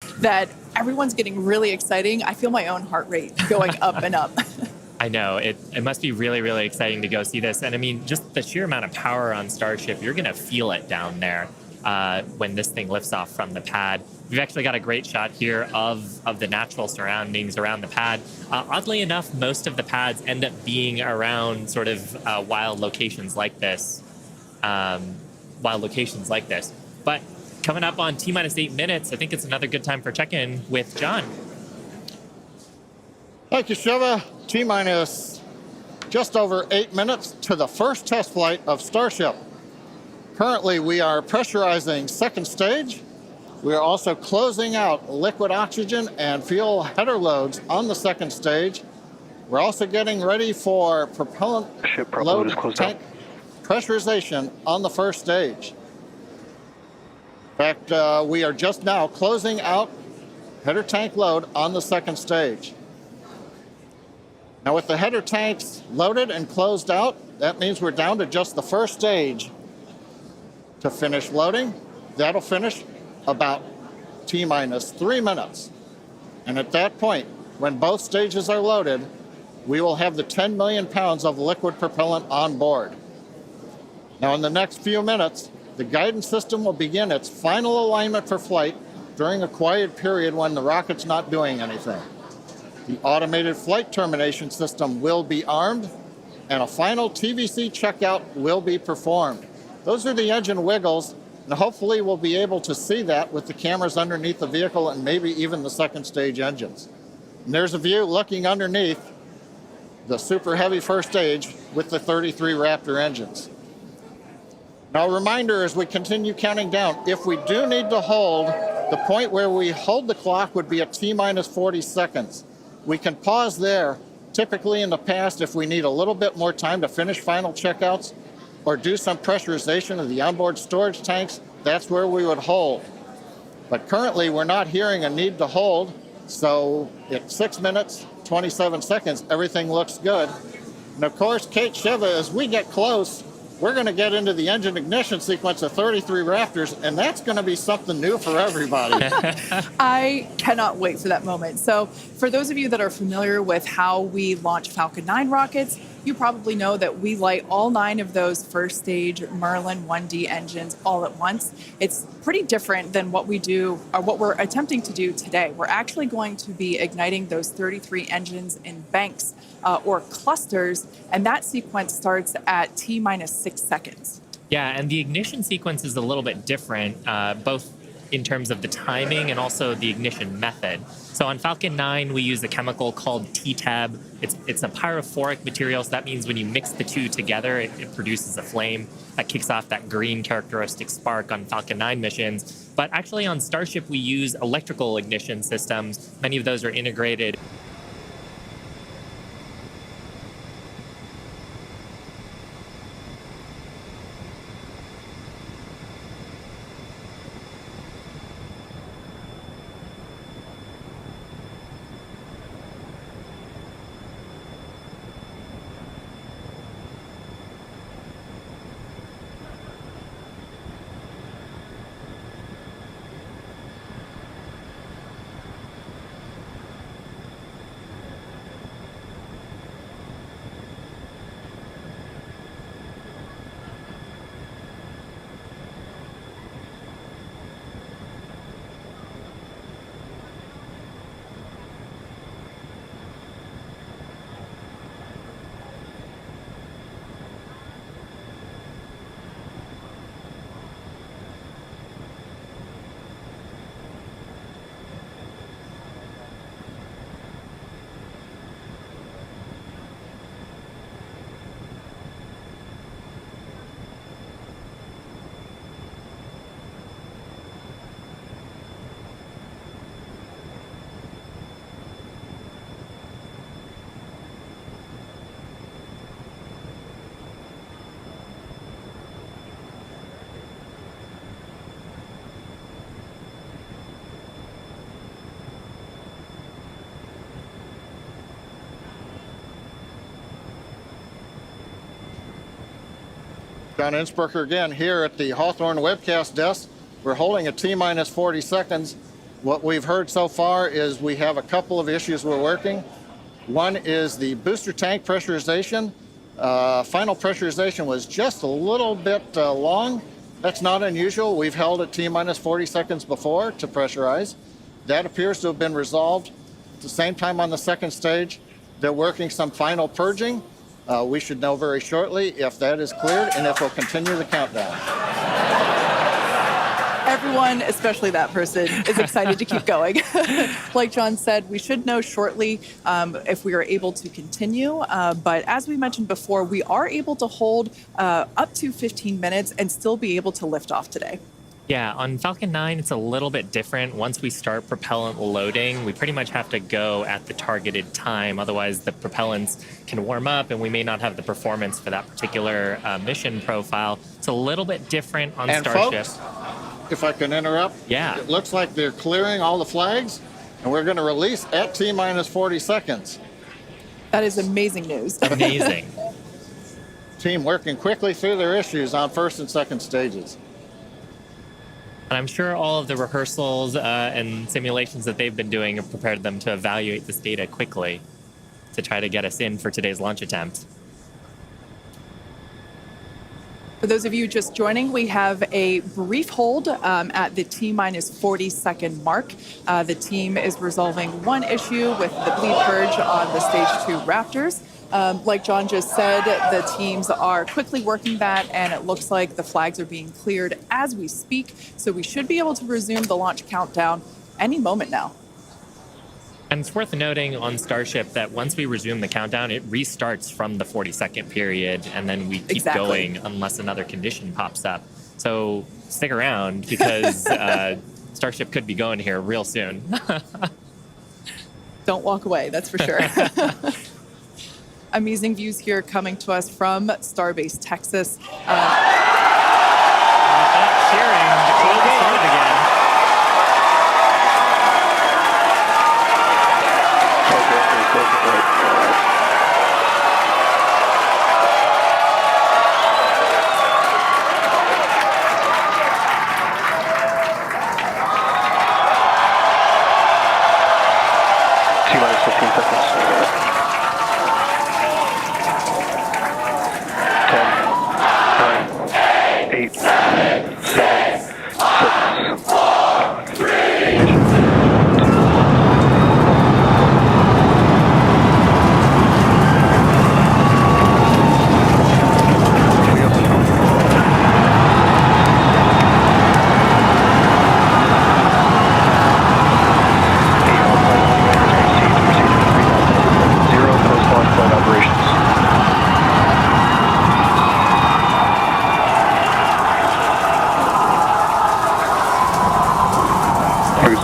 that everyone's getting really exciting. I feel my own heart rate going up and up. I know it must be really, really exciting to go see this. And I mean, just the sheer amount of power on StarShip, you're going to feel it down there when this thing lifts off from the pad. We've actually got a great shot here of the natural surroundings around the pad. Oddly enough, most of the pads end up being around sort of wild locations like this. But coming up on T-minus 8 minutes, I think it's another good time for check-in with John. Thank you, Shiva. T-minus just over 8 minutes to the first test flight of StarShip. Currently, we are pressurizing second stage. We are also closing out liquid oxygen and fuel header loads on the second stage. We're also getting ready for propellant load tank pressurization on the first stage. In fact, we are just now closing out header tank load on the second stage. Now with the header tanks loaded and closed out, that means we're down to just the first stage to finish loading. That'll finish about T-minus 3 minutes. And at that point, when both stages are loaded, we will have the 10 million pounds of liquid propellant on board. Now in the next few minutes, the guidance system will begin its final alignment for flight during a quiet period when the rocket's not doing anything. The automated flight termination system will be armed, and a final TVC checkout will be performed. Those are the engine wiggles, and hopefully we'll be able to see that with the cameras underneath the vehicle and maybe even the second stage engines. And there's a view looking underneath the super heavy first stage with the 33 Raptor engines. Now a reminder as we continue counting down, if we do need to hold, the point where we hold the clock would be at T-minus 40 seconds. We can pause there. Typically in the past, if we need a little bit more time to finish final checkouts or do some pressurization of the onboard storage tanks, that's where we would hold. But currently we're not hearing a need to hold, so at 6 minutes, 27 seconds, everything looks good. And of course, Kate, Shiva, as we get close, we're going to get into the engine ignition sequence of 33 Raptors, and that's going to be something new for everybody. I cannot wait for that moment. So for those of you that are familiar with how we launch Falcon 9 rockets, you probably know that we light all 9 of those first stage Merlin 1D engines all at once. It's pretty different than what we do, or what we're attempting to do today. We're actually going to be igniting those 33 engines in banks or clusters, and that sequence starts at T-minus 6 seconds. Yeah, and the ignition sequence is a little bit different, both in terms of the timing and also the ignition method. So on Falcon 9, we use a chemical called T-Tab. It's a pyrophoric material, so that means when you mix the two together, it produces a flame that kicks off that green characteristic spark on Falcon 9 missions. But actually on StarShip, we use electrical ignition systems. Many of those are integrated. John Innsbrucker again here at the Hawthorne webcast desk. We're holding at T-minus 40 seconds. What we've heard so far is we have a couple of issues we're working. One is the booster tank pressurization. Final pressurization was just a little bit long. That's not unusual. We've held at T-minus 40 seconds before to pressurize. That appears to have been resolved. At the same time on the second stage, they're working some final purging. We should know very shortly if that is cleared and if we'll continue the countdown. Everyone, especially that person, is excited to keep going. Like John said, we should know shortly if we are able to continue. But as we mentioned before, we are able to hold up to 15 minutes and still be able to lift off today. Yeah, on Falcon 9, it's a little bit different. Once we start propellant loading, we pretty much have to go at the targeted time. Otherwise, the propellants can warm up and we may not have the performance for that particular mission profile. It's a little bit different on StarShip. Folks, if I can interrupt, yeah. It looks like they're clearing all the flags, and we're going to release at T-minus 40 seconds. That is amazing news. Amazing. Team working quickly through their issues on first and second stages. And I'm sure all of the rehearsals and simulations that they've been doing have prepared them to evaluate this data quickly to try to get us in for today's launch attempt. For those of you just joining, we have a brief hold at the T-minus 40 second mark. The team is resolving one issue with the bleed purge on the stage 2 Raptors. Like John just said, the teams are quickly working that, and it looks like the flags are being cleared as we speak. So we should be able to resume the launch countdown any moment now. And it's worth noting on StarShip that once we resume the countdown, it restarts from the 40-second period, and then we keep going unless another condition pops up. So stick around because StarShip could be going here real soon. Don't walk away, that's for sure. Amazing views here coming to us from Starbase, Texas. Cheering to close the start again. T-minus 15 seconds. 10, 9, 8, 7, 6, 5, 3,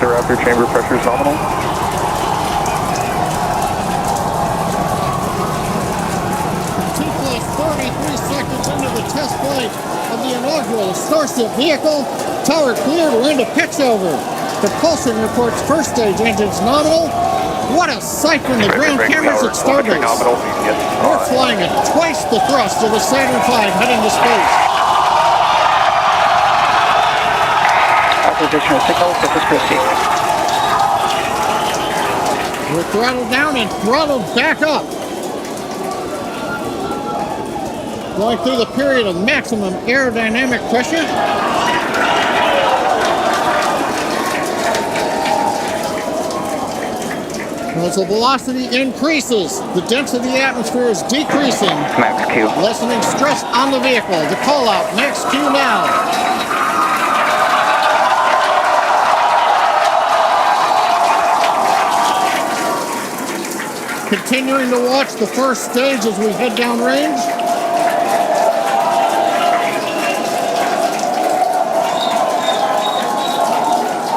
Raptor chamber pressure is nominal. T-plus 33 seconds into the test flight of the inaugural StarShip vehicle. Tower cleared, we're into pitch over. Propulsion reports first stage engines nominal. What a sight from the ground cameras at Starbase. We're flying at twice the thrust of the Saturn V heading to space. Acquisition signal, surface proceed. We're throttled down and throttled back up. Going through the period of maximum aerodynamic pressure. As the velocity increases, the density of the atmosphere is decreasing. Max Q. Lessening stress on the vehicle. The call out, max Q now. Continuing to watch the first stage as we head downrange.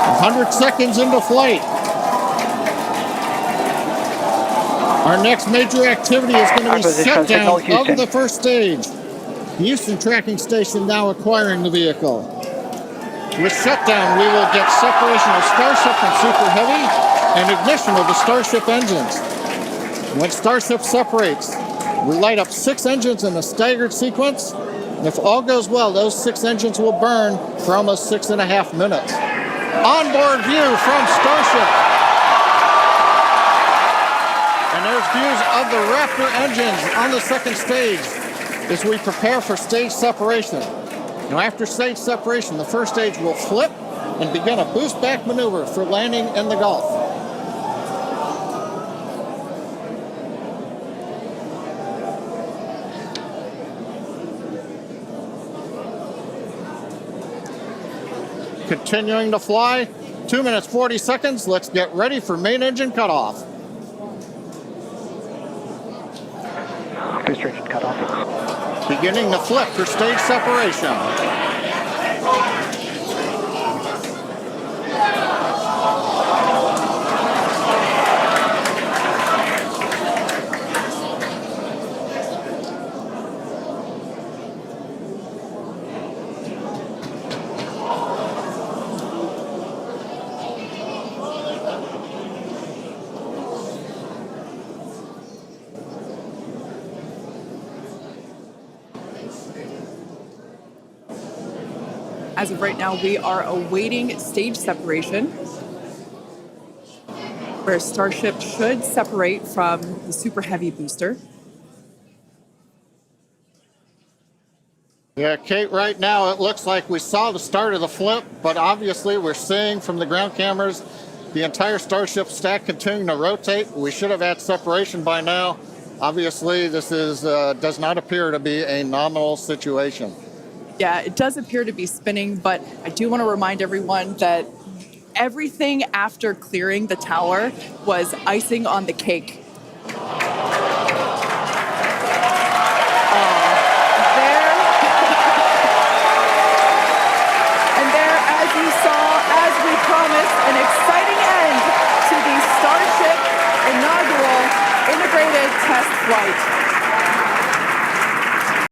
A 100 seconds into flight. Our next major activity is going to be shutdown of the first stage. The Houston tracking station now acquiring the vehicle. With shutdown, we will get separation of StarShip from Super Heavy and ignition of the StarShip engines. When StarShip separates, we light up 6 engines in a staggered sequence. And if all goes well, those 6 engines will burn for almost 6.5 minutes. onboard view from StarShip. And there's views of the Raptor engines on the second stage as we prepare for stage separation. Now, after stage separation, the first stage will flip and begin a boost back maneuver for landing in the Gulf. Continuing to fly, 2 minutes 40 seconds. Let's get ready for main engine cutoff. Booster engine cutoff. Beginning to flip for stage separation. As of right now, we are awaiting stage separation, where StarShip should separate from the Super Heavy booster. Yeah, Kate, right now it looks like we saw the start of the flip, but obviously we're seeing from the ground cameras the entire StarShip stack continuing to rotate. We should have had separation by now. Obviously, this is does not appear to be a nominal situation. Yeah, it does appear to be spinning, but I do want to remind everyone that everything after clearing the tower was icing on the cake. There, as you saw, as we promised, an exciting end to the StarShip inaugural integrated test flight.